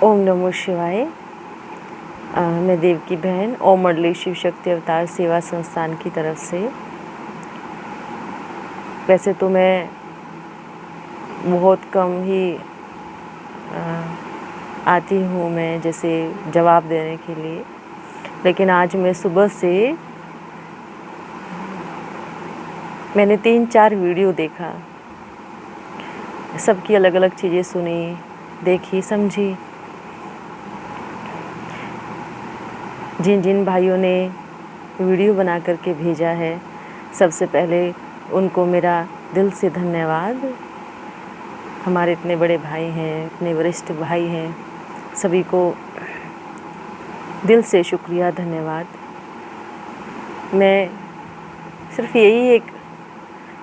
ओम नमो शिवाय। मैं देव की बहन ओम मंडली शिव शक्ति अवतार सेवा संस्थान की तरफ से। वैसे तो मैं बहुत कम ही आती हूँ मैं जैसे जवाब देने के लिए, लेकिन आज मैं सुबह से मैंने 3-4 वीडियो देखा, सबकी अलग अलग चीज़ें सुनी, देखी, समझी। जिन जिन भाइयों ने वीडियो बना करके भेजा है, सबसे पहले उनको मेरा दिल से धन्यवाद। हमारे इतने बड़े भाई हैं, इतने वरिष्ठ भाई हैं, सभी को दिल से शुक्रिया, धन्यवाद। मैं सिर्फ यही एक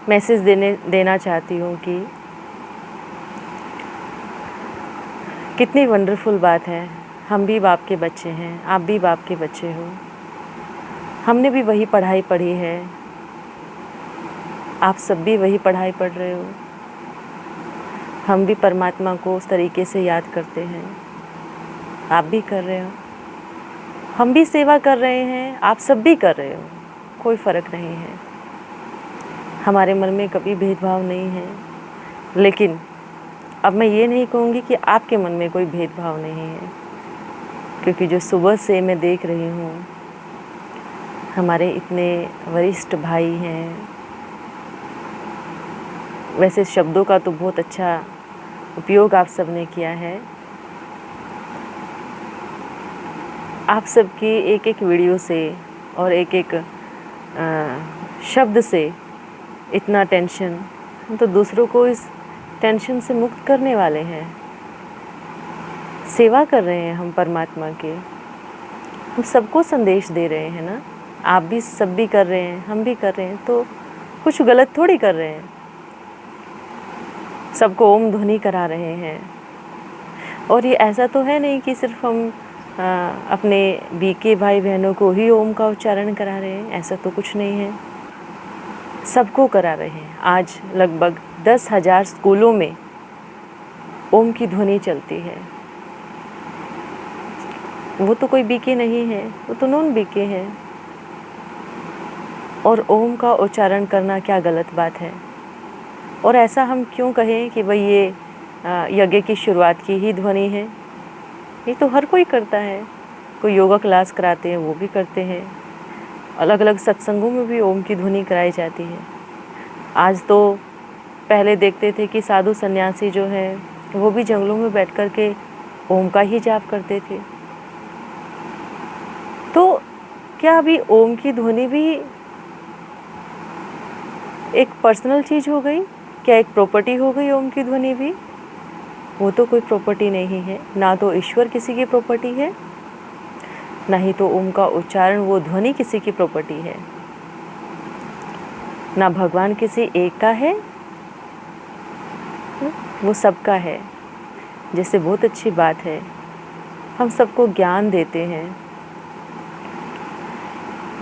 मैसेज देना चाहती हूँ कि कितनी वंडरफुल बात है। हम भी बाप के बच्चे हैं, आप भी बाप के बच्चे हो। हमने भी वही पढ़ाई पढ़ी है, आप सब भी वही पढ़ाई पढ़ रहे हो। हम भी परमात्मा को उस तरीके से याद करते हैं, आप भी कर रहे हो। हम भी सेवा कर रहे हैं, आप सब भी कर रहे हो। कोई फ़र्क नहीं है, हमारे मन में कभी भेदभाव नहीं है। लेकिन अब मैं ये नहीं कहूँगी कि आपके मन में कोई भेदभाव नहीं है, क्योंकि जो सुबह से मैं देख रही हूँ, हमारे इतने वरिष्ठ भाई हैं। वैसे शब्दों का तो बहुत अच्छा उपयोग आप सब ने किया है। आप सबकी एक एक वीडियो से और एक एक शब्द से इतना टेंशन, हम तो दूसरों को इस टेंशन से मुक्त करने वाले हैं। सेवा कर रहे हैं हम परमात्मा के, हम सबको संदेश दे रहे हैं ना। आप भी सब भी कर रहे हैं, हम भी कर रहे हैं, तो कुछ गलत थोड़ी कर रहे हैं। सबको ओम ध्वनि करा रहे हैं। और ये ऐसा तो है नहीं कि सिर्फ हम अपने बीके भाई बहनों को ही ओम का उच्चारण करा रहे हैं, ऐसा तो कुछ नहीं है। सबको करा रहे हैं। आज लगभग 10,000 स्कूलों में ओम की ध्वनि चलती है। वो तो कोई बीके नहीं है, वो तो नॉन बीके है। और ओम का उच्चारण करना क्या गलत बात है? और ऐसा हम क्यों कहें कि भाई ये यज्ञ की शुरुआत की ही ध्वनि है? ये तो हर कोई करता है। कोई योगा क्लास कराते हैं, वो भी करते हैं। अलग अलग सत्संगों में भी ओम की ध्वनि कराई जाती है। आज तो पहले देखते थे कि साधु सन्यासी जो है वो भी जंगलों में बैठ कर के ओम का ही जाप करते थे। तो क्या अभी ओम की ध्वनि भी एक पर्सनल चीज़ हो गई? क्या एक प्रॉपर्टी हो गई ओम की ध्वनि भी? वो तो कोई प्रॉपर्टी नहीं है। ना तो ईश्वर किसी की प्रॉपर्टी है, ना ही तो ओम का उच्चारण, वो ध्वनि किसी की प्रॉपर्टी है। ना भगवान किसी एक का है, वो सबका है। जैसे बहुत अच्छी बात है, हम सबको ज्ञान देते हैं,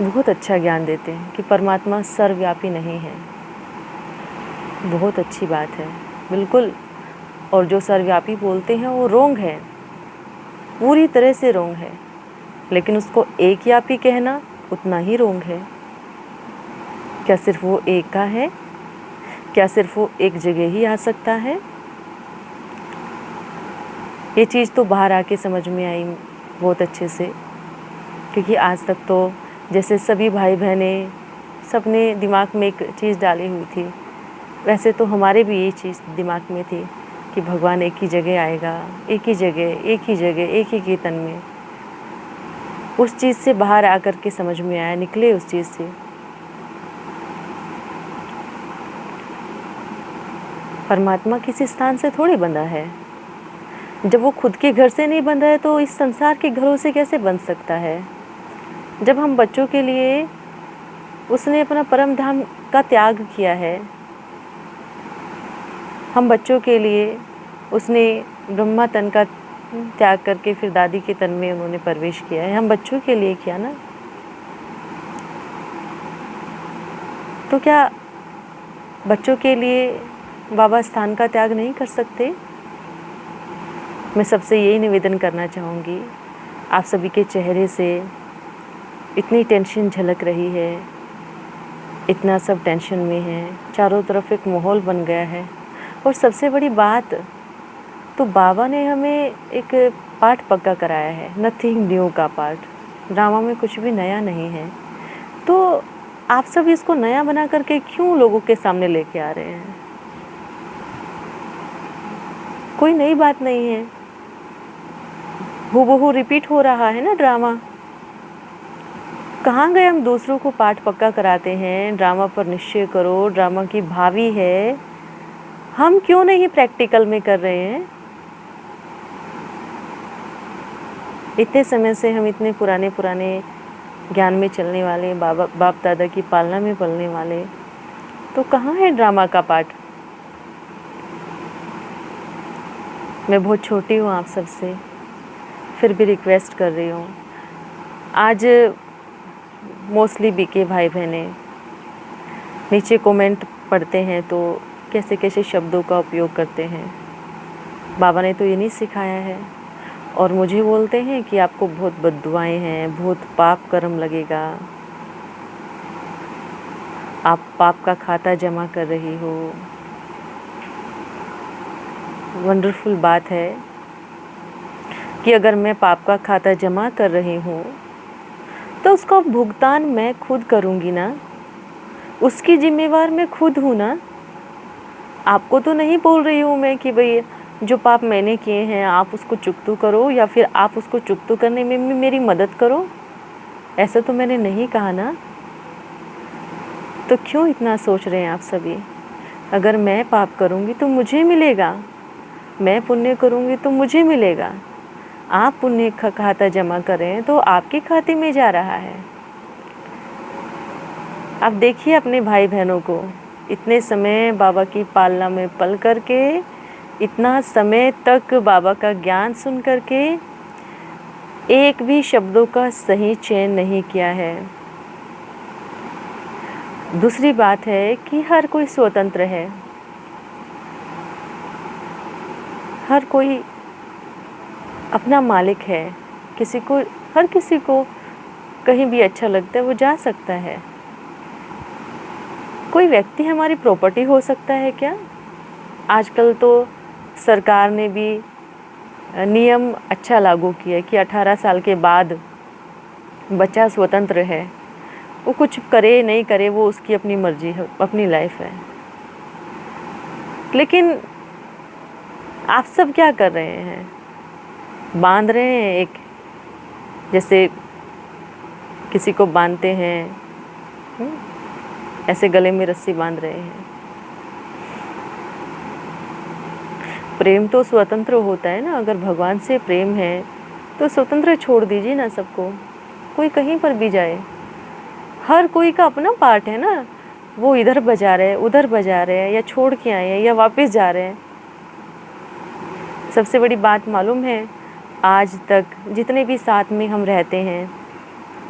बहुत अच्छा ज्ञान देते हैं कि परमात्मा सर्वव्यापी नहीं है। बहुत अच्छी बात है, बिल्कुल। और जो सर्वव्यापी बोलते हैं वो रोंग है, पूरी तरह से रोंग है। लेकिन उसको एक व्यापी कहना उतना ही रोंग है। क्या सिर्फ वो एक का है? क्या सिर्फ वो एक जगह ही आ सकता है? ये चीज़ तो बाहर आके समझ में आई बहुत अच्छे से, क्योंकि आज तक तो जैसे सभी भाई बहनें सबने दिमाग में एक चीज़ डाली हुई थी, वैसे तो हमारे भी ये चीज़ दिमाग में थी कि भगवान एक ही जगह आएगा, एक ही जगह, एक ही जगह, एक ही कीर्तन में। उस चीज़ से बाहर आकर के समझ में आया, निकले उस चीज़ से। परमात्मा किसी स्थान से थोड़ी बंधा है। जब वो खुद के घर से नहीं बंधा है तो इस संसार के घरों से कैसे बंध सकता है? जब हम बच्चों के लिए उसने अपना परम धाम का त्याग किया है, हम बच्चों के लिए उसने ब्रह्मा तन का त्याग करके फिर दादी के तन में उन्होंने प्रवेश किया है, हम बच्चों के लिए किया ना। तो क्या बच्चों के लिए बाबा स्थान का त्याग नहीं कर सकते? मैं सबसे यही निवेदन करना चाहूँगी, आप सभी के चेहरे से इतनी टेंशन झलक रही है, इतना सब टेंशन में है, चारों तरफ एक माहौल बन गया है। और सबसे बड़ी बात तो बाबा ने हमें एक पाठ पक्का कराया है, नथिंग न्यू का पाठ। ड्रामा में कुछ भी नया नहीं है, तो आप सब इसको नया बना करके क्यों लोगों के सामने लेके आ रहे हैं? कोई नई बात नहीं है, हूबहू रिपीट हो रहा है ना ड्रामा। कहाँ गए हम दूसरों को पाठ पक्का कराते हैं, ड्रामा पर निश्चय करो, ड्रामा की भावी है, हम क्यों नहीं प्रैक्टिकल में कर रहे हैं? इतने समय से हम इतने पुराने ज्ञान में चलने वाले, बाप दादा की पालना में पलने वाले, तो कहाँ है ड्रामा का पाठ? मैं बहुत छोटी हूँ आप सबसे, फिर भी रिक्वेस्ट कर रही हूँ। आज मोस्टली बीके भाई बहने नीचे कमेंट पढ़ते हैं तो कैसे कैसे शब्दों का उपयोग करते हैं। बाबा ने तो ये नहीं सिखाया है, और मुझे बोलते हैं कि आपको बहुत बद्दुआएं हैं, बहुत पाप कर्म लगेगा, आप पाप का खाता जमा कर रही हो। वंडरफुल बात है कि अगर मैं पाप का खाता जमा कर रही हूँ तो उसका भुगतान मैं खुद करूँगी ना, उसकी जिम्मेवार मैं खुद हूँ ना। आपको तो नहीं बोल रही हूँ मैं कि भाई जो पाप मैंने किए हैं आप उसको चुकतू करो, या फिर आप उसको चुकतू करने में भी मेरी मदद करो, ऐसा तो मैंने नहीं कहा ना। तो क्यों इतना सोच रहे हैं आप सभी? अगर मैं पाप करूँगी तो मुझे मिलेगा, मैं पुण्य करूँगी तो मुझे मिलेगा। आप पुण्य का खाता जमा करें तो आपके खाते में जा रहा है। आप देखिए अपने भाई बहनों को, इतने समय बाबा की पालना में पल करके, इतना समय तक बाबा का ज्ञान सुन करके एक भी शब्दों का सही चयन नहीं किया है। दूसरी बात है कि हर कोई स्वतंत्र है, हर कोई अपना मालिक है। हर किसी को कहीं भी अच्छा लगता है वो जा सकता है। कोई व्यक्ति हमारी प्रॉपर्टी हो सकता है क्या? आजकल तो सरकार ने भी नियम अच्छा लागू किया कि 18 साल के बाद बच्चा स्वतंत्र है, वो कुछ करे नहीं करे वो उसकी अपनी मर्जी है, अपनी लाइफ है। लेकिन आप सब क्या कर रहे हैं? बांध रहे हैं, एक जैसे किसी को बांधते हैं, ऐसे गले में रस्सी बांध रहे हैं। प्रेम तो स्वतंत्र होता है ना, अगर भगवान से प्रेम है तो स्वतंत्र छोड़ दीजिए ना सबको, कोई कहीं पर भी जाए। हर कोई का अपना पार्ट है ना, वो इधर बजा रहे हैं, उधर बजा रहे हैं, या छोड़ के आए हैं या वापस जा रहे हैं। सबसे बड़ी बात मालूम है, आज तक जितने भी साथ में हम रहते हैं,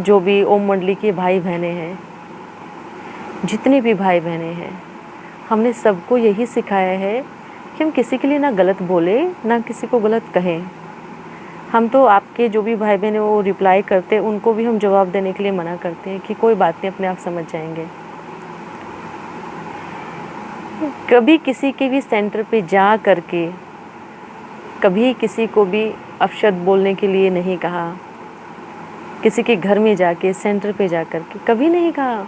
जो भी ओम मंडली के भाई बहने हैं, जितने भी भाई बहने हैं, हमने सबको यही सिखाया है कि हम किसी के लिए ना गलत बोले, ना किसी को गलत कहें। हम तो आपके जो भी भाई बहन हैं वो रिप्लाई करते हैं, उनको भी हम जवाब देने के लिए मना करते हैं कि कोई बात नहीं, अपने आप समझ जाएंगे। कभी किसी के भी सेंटर पे जा करके कभी किसी को भी अपशब्द बोलने के लिए नहीं कहा, किसी के घर में जाके सेंटर पे जा करके कभी नहीं कहा।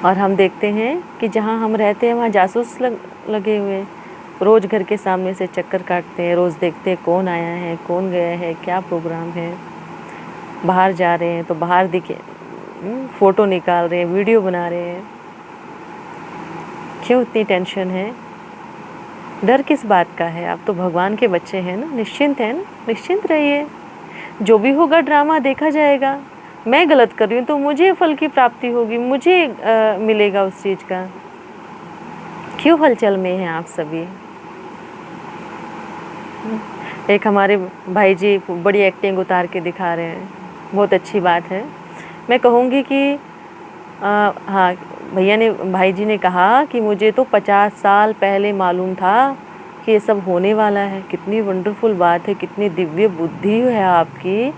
और हम देखते हैं कि जहाँ हम रहते हैं वहाँ जासूस लगे हुए, रोज़ घर के सामने से चक्कर काटते हैं, रोज़ देखते हैं कौन आया है, कौन गया है, क्या प्रोग्राम है। बाहर जा रहे हैं तो बाहर दिखे, फ़ोटो निकाल रहे हैं, वीडियो बना रहे हैं। क्यों इतनी टेंशन है? डर किस बात का है? आप तो भगवान के बच्चे हैं ना, निश्चिंत हैं ना, निश्चिंत रहिए। जो भी होगा ड्रामा देखा जाएगा। मैं गलत कर रही हूँ तो मुझे फल की प्राप्ति होगी, मुझे मिलेगा उस चीज़ का। क्यों हलचल में हैं आप सभी? एक हमारे भाई जी बड़ी एक्टिंग उतार के दिखा रहे हैं, बहुत अच्छी बात है। मैं कहूँगी कि हाँ, भाई जी ने कहा कि मुझे तो 50 साल पहले मालूम था कि ये सब होने वाला है। कितनी वंडरफुल बात है, कितनी दिव्य बुद्धि है आपकी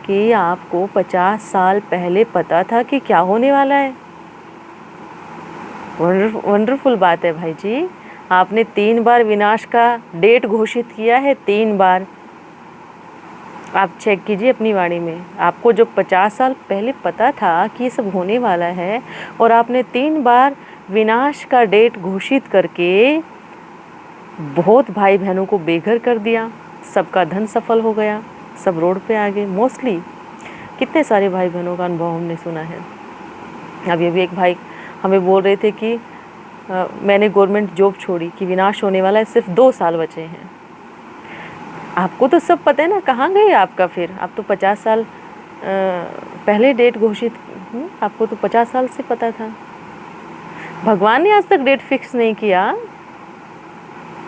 कि आपको 50 साल पहले पता था कि क्या होने वाला है। वंडरफुल बात है भाई जी। आपने 3 बार विनाश का डेट घोषित किया है, 3 बार। आप चेक कीजिए अपनी वाणी में, आपको जो 50 साल पहले पता था कि ये सब होने वाला है और आपने 3 बार विनाश का डेट घोषित करके बहुत भाई बहनों को बेघर कर दिया। सबका धन सफल हो गया, सब रोड पे आ गए। मोस्टली कितने सारे भाई बहनों का अनुभव हमने सुना है। अब ये भी एक भाई हमें बोल रहे थे कि मैंने गवर्नमेंट जॉब छोड़ी कि विनाश होने वाला है, सिर्फ 2 साल बचे हैं। आपको तो सब पता है ना, कहाँ गए आपका फिर? आप तो 50 साल पहले डेट घोषित, आपको तो 50 साल से पता था। भगवान ने आज तक डेट फिक्स नहीं किया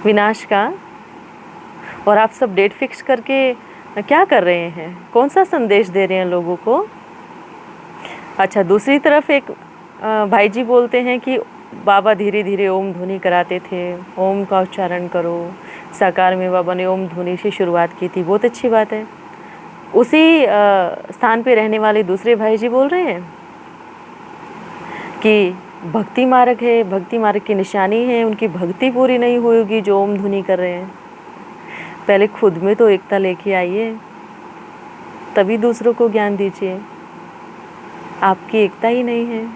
विनाश का, और आप सब डेट फिक्स करके क्या कर रहे हैं? कौन सा संदेश दे रहे हैं लोगों को? अच्छा, दूसरी तरफ एक भाई जी बोलते हैं कि बाबा धीरे धीरे ओम ध्वनि कराते थे, ओम का उच्चारण करो। साकार में बाबा ने ओम ध्वनि से शुरुआत की थी, बहुत अच्छी बात है। उसी स्थान पे रहने वाले दूसरे भाई जी बोल रहे हैं कि भक्ति मार्ग है, भक्ति मार्ग की निशानी है, उनकी भक्ति पूरी नहीं होगी जो ओम ध्वनि कर रहे हैं। पहले खुद में तो एकता लेके आइए, तभी दूसरों को ज्ञान दीजिए। आपकी एकता ही नहीं है।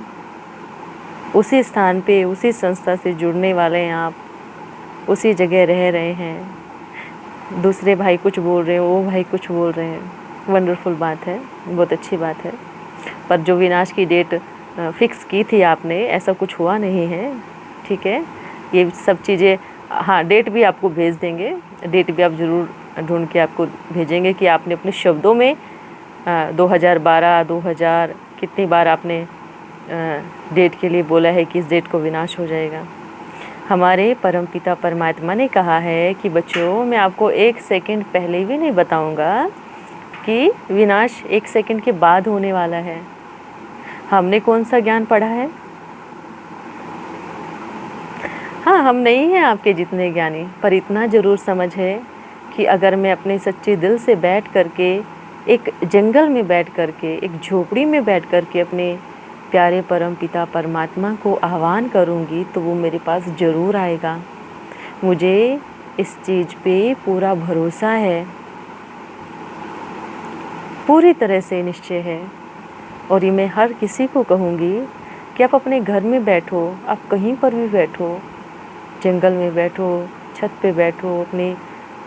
उसी स्थान पे, उसी संस्था से जुड़ने वाले हैं आप, उसी जगह रह रहे हैं। दूसरे भाई कुछ बोल रहे हैं, वो भाई कुछ बोल रहे हैं। वंडरफुल बात है, बहुत अच्छी बात है। पर जो विनाश की डेट फिक्स की थी आपने, ऐसा कुछ हुआ नहीं है, ठीक है। ये सब चीज़ें, हाँ, डेट भी आपको भेज देंगे, डेट भी आप ज़रूर ढूंढ के आपको भेजेंगे कि आपने अपने शब्दों में 2012, 2000 कितनी बार आपने डेट के लिए बोला है कि इस डेट को विनाश हो जाएगा। हमारे परमपिता परमात्मा ने कहा है कि बच्चों, मैं आपको 1 सेकंड पहले भी नहीं बताऊंगा कि विनाश 1 सेकंड के बाद होने वाला है। हमने कौन सा ज्ञान पढ़ा है? हाँ, हम नहीं हैं आपके जितने ज्ञानी, पर इतना ज़रूर समझ है कि अगर मैं अपने सच्चे दिल से बैठ करके, एक जंगल में बैठ करके, एक झोपड़ी में बैठ करके अपने प्यारे परम पिता परमात्मा को आह्वान करूंगी तो वो मेरे पास ज़रूर आएगा। मुझे इस चीज़ पे पूरा भरोसा है, पूरी तरह से निश्चय है। और ये मैं हर किसी को कहूँगी कि आप अपने घर में बैठो, आप कहीं पर भी बैठो, जंगल में बैठो, छत पे बैठो, अपने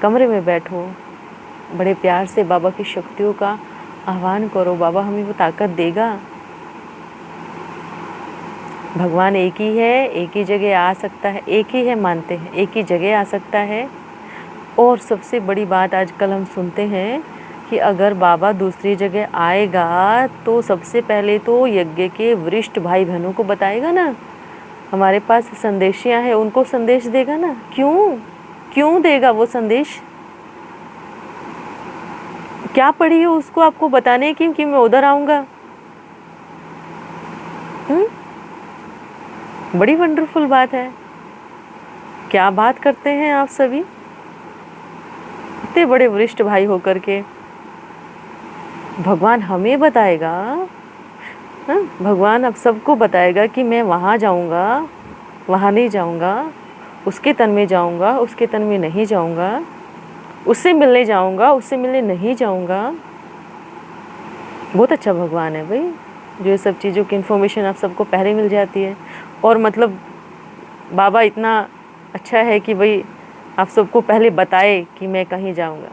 कमरे में बैठो, बड़े प्यार से बाबा की शक्तियों का आह्वान करो। बाबा हमें वो ताकत देगा। भगवान एक ही है, एक ही जगह आ सकता है, एक ही है मानते हैं, एक ही जगह आ सकता है। और सबसे बड़ी बात आजकल हम सुनते हैं कि अगर बाबा दूसरी जगह आएगा तो सबसे पहले तो यज्ञ के वरिष्ठ भाई बहनों को बताएगा ना। हमारे पास संदेशियाँ हैं, उनको संदेश देगा ना। क्यों देगा वो संदेश? क्या पड़ी हो उसको आपको बताने की कि मैं उधर आऊँगा? बड़ी वंडरफुल बात है। क्या बात करते हैं आप सभी, इतने बड़े वरिष्ठ भाई होकर के। भगवान हमें बताएगा, भगवान अब सबको बताएगा कि मैं वहाँ जाऊँगा, वहाँ नहीं जाऊँगा, उसके तन में जाऊँगा, उसके तन में नहीं जाऊँगा, उससे मिलने जाऊँगा, उससे मिलने नहीं जाऊँगा। बहुत अच्छा भगवान है भाई, जो ये सब चीज़ों की इन्फॉर्मेशन आप सबको पहले मिल जाती है। और मतलब बाबा इतना अच्छा है कि भाई आप सबको पहले बताए कि मैं कहीं जाऊँगा।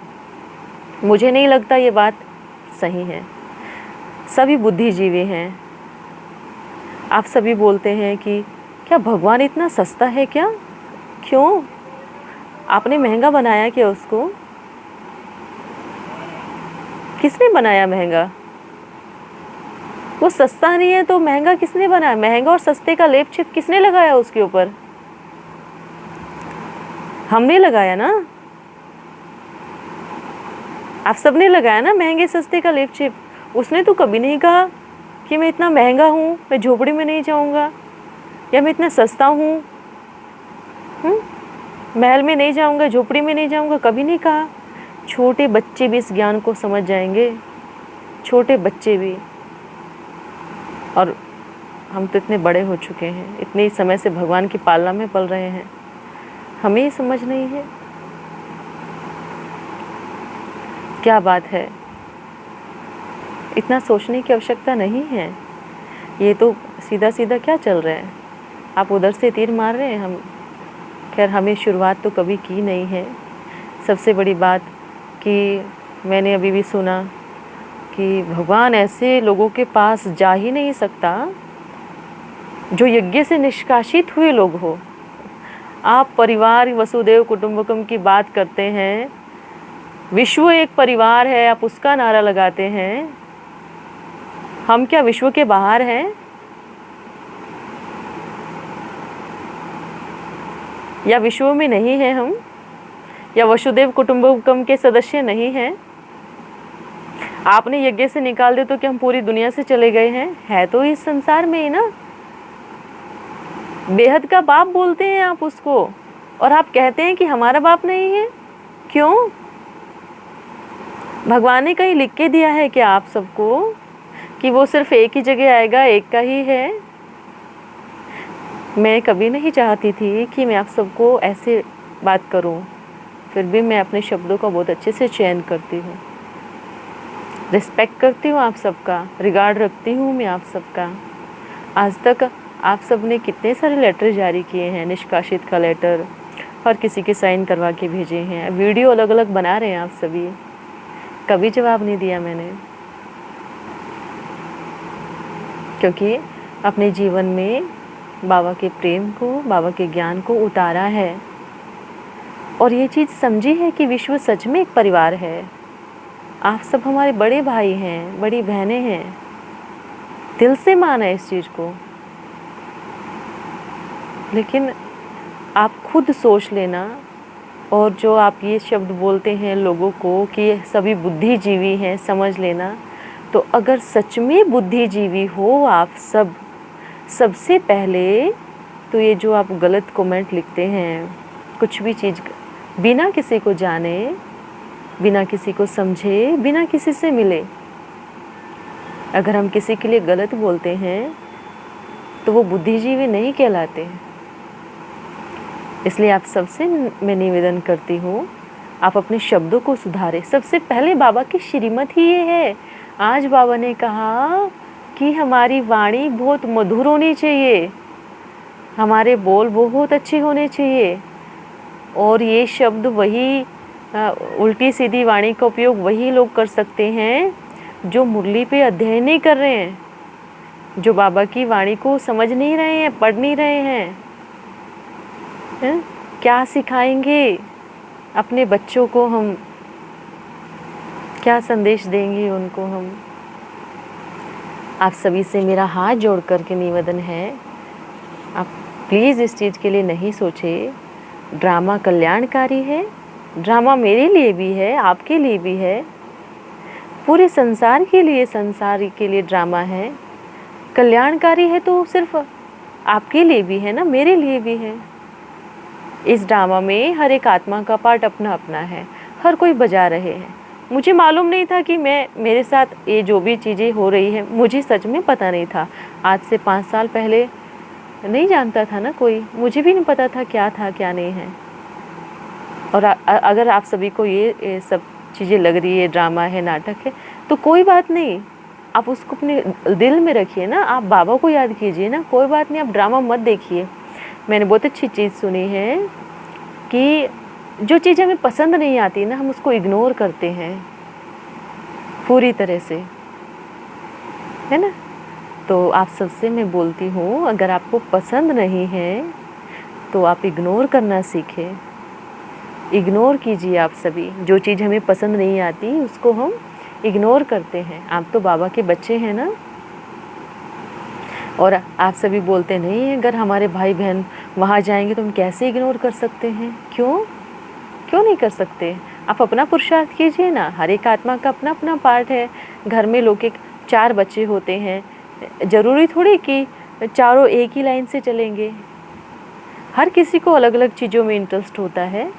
मुझे नहीं लगता ये बात सही है। सभी बुद्धिजीवी हैं। आप सभी बोलते हैं कि क्या भगवान इतना सस्ता है क्या? क्यों? आपने महंगा बनाया क्या उसको? किसने बनाया महंगा? वो सस्ता नहीं है तो महंगा किसने बनाया? महंगा और सस्ते का लेप छिप किसने लगाया उसके ऊपर? हमने लगाया ना, आप सबने लगाया ना महंगे सस्ते का लेप छिप। उसने तो कभी नहीं कहा कि मैं इतना महंगा हूँ, मैं झोपड़ी में नहीं जाऊँगा, या मैं इतना सस्ता हूँ। महल में नहीं जाऊंगा, झोपड़ी में नहीं जाऊंगा, कभी नहीं कहा। छोटे बच्चे भी इस ज्ञान को समझ जाएंगे, छोटे बच्चे भी। और हम तो इतने बड़े हो चुके हैं, इतने समय से भगवान की पालना में पल रहे हैं, हमें ही समझ नहीं है। क्या बात है, इतना सोचने की आवश्यकता नहीं है। ये तो सीधा सीधा क्या चल रहा है, आप उधर से तीर मार रहे हैं, हम खैर हमें शुरुआत तो कभी की नहीं है। सबसे बड़ी बात कि मैंने अभी भी सुना कि भगवान ऐसे लोगों के पास जा ही नहीं सकता जो यज्ञ से निष्कासित हुए लोग हो। आप परिवार वसुदेव कुटुंबकम की बात करते हैं, विश्व एक परिवार है, आप उसका नारा लगाते हैं। हम क्या विश्व के बाहर हैं? या विश्व में नहीं हैं हम? या वसुदेव कुटुंबकम के सदस्य नहीं हैं? आपने यज्ञ से निकाल दे तो क्या हम पूरी दुनिया से चले गए हैं? है तो इस संसार में ही ना। बेहद का बाप बोलते हैं आप उसको, और आप कहते हैं कि हमारा बाप नहीं है। क्यों? भगवान ने कहीं लिख के दिया है क्या आप सबको कि वो सिर्फ एक ही जगह आएगा, एक का ही है? मैं कभी नहीं चाहती थी कि मैं आप सबको ऐसे बात करूं, फिर भी मैं अपने शब्दों का बहुत अच्छे से चयन करती हूँ, रिस्पेक्ट करती हूँ आप सबका, रिगार्ड रखती हूँ मैं आप सबका। आज तक आप सब ने कितने सारे लेटर जारी किए हैं, निष्कासित का लेटर, हर किसी के साइन करवा के भेजे हैं, वीडियो अलग अलग बना रहे हैं आप सभी, कभी जवाब नहीं दिया मैंने, क्योंकि अपने जीवन में बाबा के प्रेम को, बाबा के ज्ञान को उतारा है और ये चीज़ समझी है कि विश्व सच में एक परिवार है। आप सब हमारे बड़े भाई हैं, बड़ी बहनें हैं, दिल से माना है इस चीज़ को। लेकिन आप खुद सोच लेना, और जो आप ये शब्द बोलते हैं लोगों को कि सभी बुद्धिजीवी हैं, समझ लेना। तो अगर सच में बुद्धिजीवी हो आप सब, सबसे पहले तो ये जो आप गलत कमेंट लिखते हैं, कुछ भी चीज़ बिना किसी को जाने, बिना किसी को समझे, बिना किसी से मिले, अगर हम किसी के लिए गलत बोलते हैं तो वो बुद्धिजीवी नहीं कहलाते। इसलिए आप सबसे मैं निवेदन करती हूँ, आप अपने शब्दों को सुधारें। सबसे पहले बाबा की श्रीमत ही ये है। आज बाबा ने कहा कि हमारी वाणी बहुत मधुर होनी चाहिए, हमारे बोल बहुत अच्छे होने चाहिए, और ये शब्द वही उल्टी सीधी वाणी का उपयोग वही लोग कर सकते हैं जो मुरली पे अध्ययन नहीं कर रहे हैं, जो बाबा की वाणी को समझ नहीं रहे हैं, पढ़ नहीं रहे हैं। क्या सिखाएंगे अपने बच्चों को हम, क्या संदेश देंगे उनको हम? आप सभी से मेरा हाथ जोड़ करके निवेदन है, आप प्लीज़ इस चीज़ के लिए नहीं सोचे। ड्रामा कल्याणकारी है, ड्रामा मेरे लिए भी है, आपके लिए भी है, पूरे संसार के लिए ड्रामा है। कल्याणकारी है तो सिर्फ आपके लिए भी है ना, मेरे लिए भी है। इस ड्रामा में हर एक आत्मा का पार्ट अपना अपना है, हर कोई बजा रहे हैं। मुझे मालूम नहीं था कि मेरे साथ ये जो भी चीज़ें हो रही है, मुझे सच में पता नहीं था। आज से 5 साल पहले नहीं जानता था ना कोई, मुझे भी नहीं पता था क्या था क्या नहीं है। और अगर आप सभी को ये सब चीज़ें लग रही है, ड्रामा है, नाटक है, तो कोई बात नहीं, आप उसको अपने दिल में रखिए ना, आप बाबा को याद कीजिए ना, कोई बात नहीं, आप ड्रामा मत देखिए। मैंने बहुत अच्छी चीज़ सुनी है कि जो चीज़ हमें पसंद नहीं आती ना, हम उसको इग्नोर करते हैं पूरी तरह से, है ना। तो आप सबसे मैं बोलती हूँ, अगर आपको पसंद नहीं है तो आप इग्नोर करना सीखें, इग्नोर कीजिए। आप सभी जो चीज़ हमें पसंद नहीं आती उसको हम इग्नोर करते हैं। आप तो बाबा के बच्चे हैं ना। और आप सभी बोलते नहीं, अगर हमारे भाई बहन वहाँ जाएंगे तो हम कैसे इग्नोर कर सकते हैं? क्यों नहीं कर सकते? आप अपना पुरुषार्थ कीजिए ना। हर एक आत्मा का अपना अपना पार्ट है। घर में लोग 4 बच्चे होते हैं, ज़रूरी थोड़ी कि चारों एक ही लाइन से चलेंगे। हर किसी को अलग अलग चीज़ों में इंटरेस्ट होता है,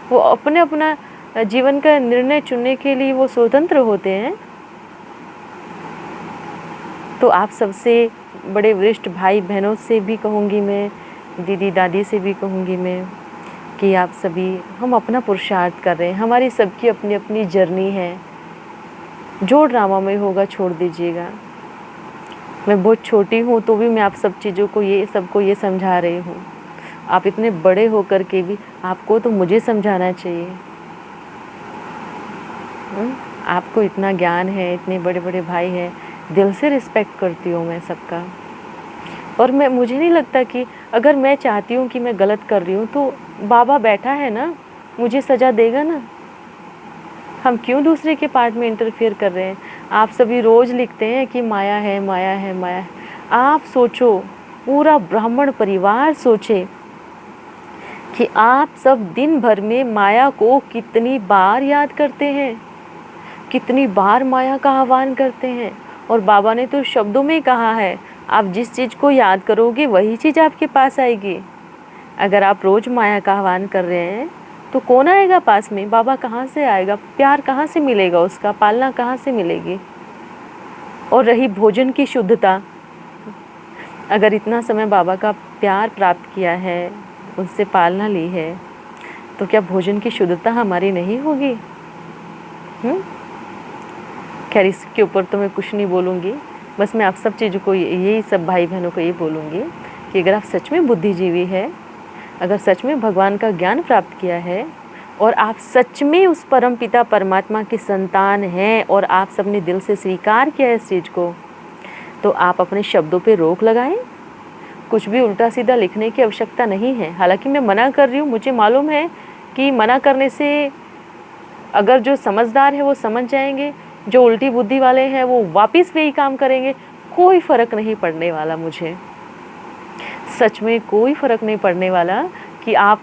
वो अपने अपना जीवन का निर्णय चुनने के लिए वो स्वतंत्र होते हैं। तो आप सबसे बड़े वरिष्ठ भाई बहनों से भी कहूँगी मैं, दीदी दादी से भी कहूँगी मैं कि आप सभी हम अपना पुरुषार्थ कर रहे हैं। हमारी सबकी अपनी अपनी जर्नी है। जो ड्रामा में होगा छोड़ दीजिएगा। मैं बहुत छोटी हूँ तो भी मैं आप सब चीज़ों को सबको ये समझा रही हूँ। आप इतने बड़े होकर के भी आपको तो मुझे समझाना चाहिए। आपको इतना ज्ञान है, इतने बड़े बड़े भाई हैं, दिल से रिस्पेक्ट करती हूँ मैं सबका। और मुझे नहीं लगता कि अगर मैं चाहती हूँ कि मैं गलत कर रही हूँ तो बाबा बैठा है ना, मुझे सज़ा देगा ना। हम क्यों दूसरे के पार्ट में इंटरफेयर कर रहे हैं। आप सभी रोज़ लिखते हैं कि माया है, माया है, माया है। आप सोचो, पूरा ब्राह्मण परिवार सोचे कि आप सब दिन भर में माया को कितनी बार याद करते हैं, कितनी बार माया का आह्वान करते हैं। और बाबा ने तो शब्दों में कहा है, आप जिस चीज़ को याद करोगे वही चीज़ आपके पास आएगी। अगर आप रोज़ माया का आह्वान कर रहे हैं तो कौन आएगा पास में? बाबा कहाँ से आएगा? प्यार कहाँ से मिलेगा? उसका पालना कहाँ से मिलेगी? और रही भोजन की शुद्धता, अगर इतना समय बाबा का प्यार प्राप्त किया है, उनसे पालना ली है, तो क्या भोजन की शुद्धता हमारी नहीं होगी? खैर, इसके ऊपर तो मैं कुछ नहीं बोलूँगी। बस मैं आप सब चीज़ों को, यही सब भाई बहनों को ये बोलूँगी कि अगर आप सच में बुद्धिजीवी है, अगर सच में भगवान का ज्ञान प्राप्त किया है और आप सच में उस परम पिता परमात्मा की संतान हैं और आप सबने दिल से स्वीकार किया है इस चीज़ को, तो आप अपने शब्दों पे रोक लगाएं। कुछ भी उल्टा सीधा लिखने की आवश्यकता नहीं है। हालांकि मैं मना कर रही हूँ, मुझे मालूम है कि मना करने से अगर जो समझदार है वो समझ जाएंगे, जो उल्टी बुद्धि वाले हैं वो वापस वही काम करेंगे। कोई फ़र्क नहीं पड़ने वाला मुझे, सच में कोई फ़र्क नहीं पड़ने वाला कि आप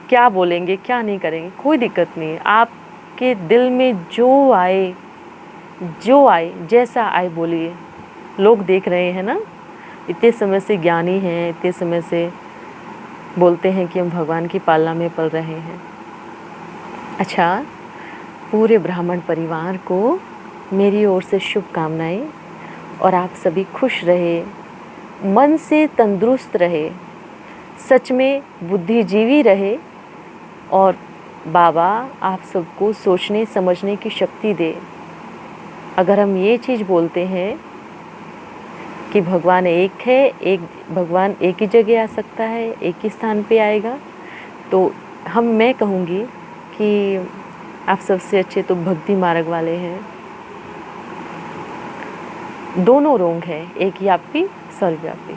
क्या बोलेंगे, क्या नहीं करेंगे। कोई दिक्कत नहीं है। आपके दिल में जो आए, जैसा आए बोलिए। लोग देख रहे हैं ना, इतने समय से ज्ञानी हैं, इतने समय से बोलते हैं कि हम भगवान की पालना में पल रहे हैं। अच्छा, पूरे ब्राह्मण परिवार को मेरी ओर से शुभकामनाएं और आप सभी खुश रहे, मन से तंदुरुस्त रहे, सच में बुद्धिजीवी रहे और बाबा आप सबको सोचने समझने की शक्ति दे। अगर हम ये चीज़ बोलते हैं कि भगवान एक है, भगवान एक ही जगह आ सकता है, एक ही स्थान पे आएगा, तो मैं कहूँगी कि आप सबसे अच्छे तो भक्ति मार्ग वाले हैं। दोनों रोंग है, एक व्यापी सर्वव्यापी।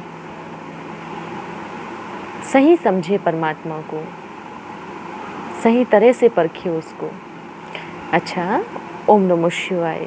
सही समझे परमात्मा को, सही तरह से परखिए उसको। अच्छा, ओम नमः शिवाय।